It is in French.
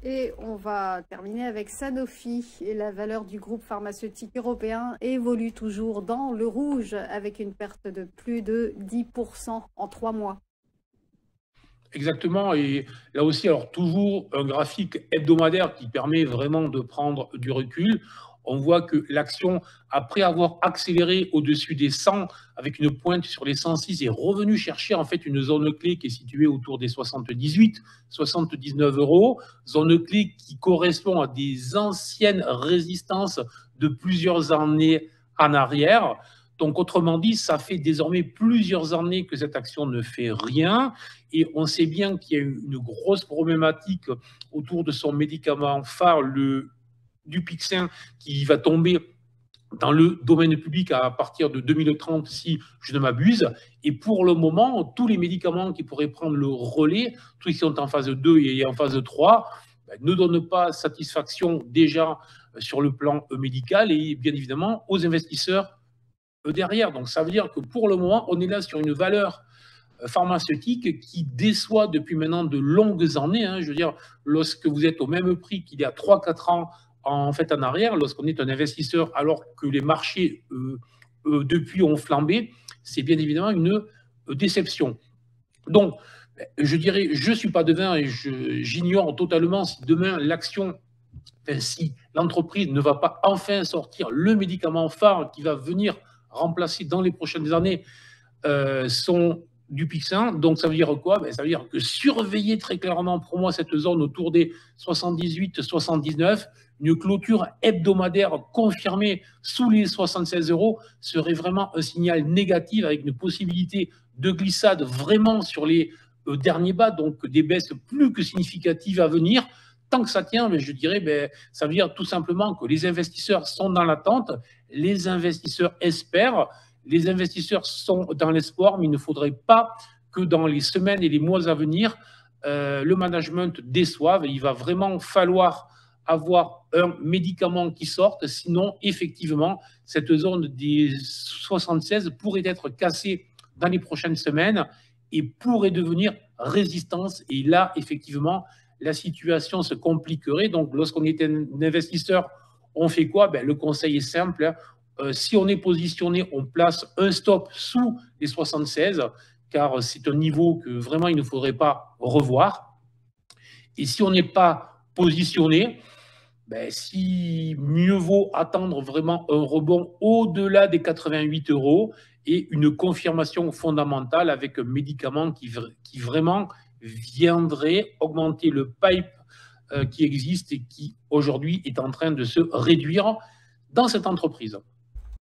Et on va terminer avec Sanofi. Et la valeur du groupe pharmaceutique européen évolue toujours dans le rouge avec une perte de plus de 10% en 3 mois. Exactement, et là aussi, alors toujours un graphique hebdomadaire qui permet vraiment de prendre du recul. On voit que l'action, après avoir accéléré au-dessus des 100, avec une pointe sur les 106, est revenue chercher en fait une zone clé qui est située autour des 78, 79 euros, zone clé qui correspond à des anciennes résistances de plusieurs années en arrière. Donc, autrement dit, ça fait désormais plusieurs années que cette action ne fait rien. Et on sait bien qu'il y a une grosse problématique autour de son médicament phare, le Dupixent, qui va tomber dans le domaine public à partir de 2030, si je ne m'abuse. Et pour le moment, tous les médicaments qui pourraient prendre le relais, tous qui sont en phase 2 et en phase 3, ne donnent pas satisfaction déjà sur le plan médical et bien évidemment aux investisseurs derrière. Donc ça veut dire que pour le moment, on est là sur une valeur pharmaceutique qui déçoit depuis maintenant de longues années. Je veux dire, lorsque vous êtes au même prix qu'il y a 3-4 ans en fait en arrière, lorsqu'on est un investisseur alors que les marchés depuis ont flambé, c'est bien évidemment une déception. Donc, je dirais, je ne suis pas devin et j'ignore totalement si demain l'action, enfin, si l'entreprise ne va pas enfin sortir le médicament phare qui va venir remplacer dans les prochaines années son Dupixent. Donc, ça veut dire quoi? Ça veut dire que surveiller très clairement pour moi cette zone autour des 78-79, une clôture hebdomadaire confirmée sous les 76 euros serait vraiment un signal négatif avec une possibilité de glissade vraiment sur les derniers bas, donc des baisses plus que significatives à venir. Tant que ça tient, je dirais, ça veut dire tout simplement que les investisseurs sont dans l'attente, les investisseurs espèrent, les investisseurs sont dans l'espoir, mais il ne faudrait pas que dans les semaines et les mois à venir, le management déçoive. Il va vraiment falloir avoir un médicament qui sorte, sinon, effectivement, cette zone des 76 pourrait être cassée dans les prochaines semaines et pourrait devenir résistance. Et là, effectivement, la situation se compliquerait. Donc, lorsqu'on est un investisseur, on fait quoi? Le conseil est simple. Si on est positionné, on place un stop sous les 76, car c'est un niveau que vraiment il ne faudrait pas revoir. Et si on n'est pas positionné, si mieux vaut attendre vraiment un rebond au-delà des 88 euros et une confirmation fondamentale avec un médicament qui vraiment viendrait augmenter le pipe qui existe et qui aujourd'hui est en train de se réduire dans cette entreprise.